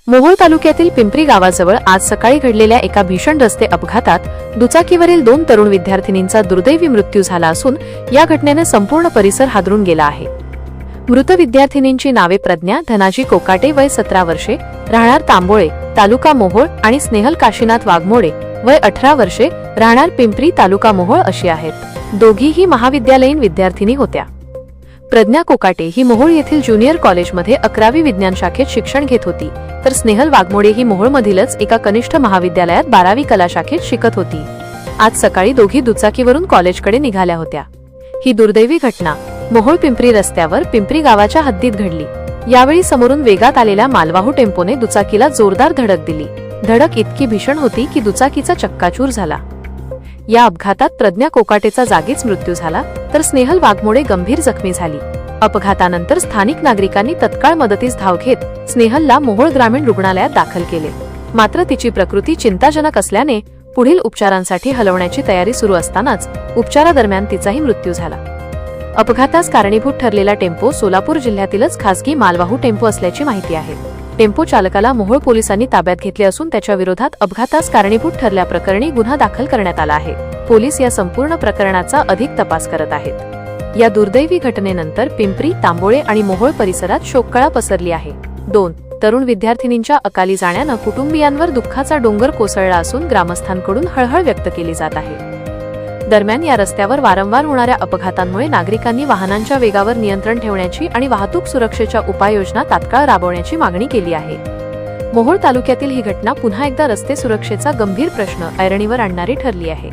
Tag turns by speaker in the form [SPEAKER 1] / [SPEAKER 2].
[SPEAKER 1] मोहोळ तालुक्यातील पिंपरी गावाजवळ आज सकाळी घडलेल्या एका भीषण रस्ते अपघातात दुचाकीवरील 2 तरुण विद्यार्थिनींचा दुर्दैवी मृत्यू झाला असून या घटनेने संपूर्ण परिसर हादरून गेला आहे। मृत विद्यार्थिनींची नावे प्रज्ञा धनाजी कोकाटे वय 17 वर्षे राहणार तांबोळे तालुका मोहोळ आणि स्नेहल काशीनाथ वाघमोडे वय 18 वर्षे राहणार पिंपरी तालुका मोहोळ अशी आहेत। दोघीही महाविद्यालयीन विद्यार्थिनी होत्या। प्रज्ञा कोकाटे ही मोहोळ येथील ज्युनियर कॉलेजमध्ये 11वी विज्ञान शाखेत शिक्षण घेत होती, तर स्नेहल वाघमोडे ही मोहोळमधीलच एका कनिष्ठ महाविद्यालयात 12वी कला शाखेत शिकत होती। आज सकाळी दोघी दुचाकीवरून कॉलेजकडे निघाल्या होत्या। ही दुर्दैवी घटना मोहोळ पिंपरी रस्त्यावर पिंपरी गावाच्या हद्दीत घडली। यावेळी समोरून वेगात आलेल्या मालवाहू टेम्पोने दुचाकीला जोरदार धडक दिली। धडक इतकी भीषण होती की दुचाकीचा चक्काचूर झाला। या अपघातात प्रज्ञा कोकाटेचा जागीच मृत्यू झाला, तर स्नेहल वाघमोडे गंभीर जखमी झाली। अपघातानंतर स्थानिक नागरिकांनी तत्काळ मदतीस धाव घेत स्नेहलला मोहोळ ग्रामीण रुग्णालयात दाखल केले, मात्र तिची प्रकृती चिंताजनक असल्याने पुढील उपचारांसाठी हलवण्याची तयारी सुरू असतानाच उपचारादरम्यान तिचाही मृत्यू झाला। अपघातास कारणीभूत ठरलेला टेम्पो सोलापूर जिल्ह्यातीलच खासगी मालवाहू टेम्पो असल्याची माहिती आहे। टेम्पो चालकाला मोहोळ पोलिसांनी ताब्यात घेतले असून त्याच्या विरोधात अपघातास कारणीभूत ठरल्याप्रकरणी गुन्हा दाखल करण्यात आला आहे। पोलीस या संपूर्ण प्रकरणाचा अधिक तपास करत आहेत। या दुर्दैवी घटनेनंतर पिंपरी तांबोळे आणि मोहोळ परिसरात शोककळा पसरली आहे। 2 तरुण विद्यार्थिनींच्या अकाली जाण्यानं कुटुंबियांवर दुःखाचा डोंगर कोसळला असून ग्रामस्थांकडून हळहळ व्यक्त केली जात आहे। दरम्यान या रस्त्यावर वारंवार होणाऱ्या अपघातांमुळे नागरिकांनी वाहनांच्या वेगावर नियंत्रण ठेवण्याची आणि वाहतूक सुरक्षेच्या उपाययोजना तात्काळ राबवण्याची मागणी केली आहे। मोहोळ तालुक्यातील ही घटना पुन्हा एकदा रस्ते सुरक्षेचा गंभीर प्रश्न ऐरणीवर आणणारी ठरली आहे।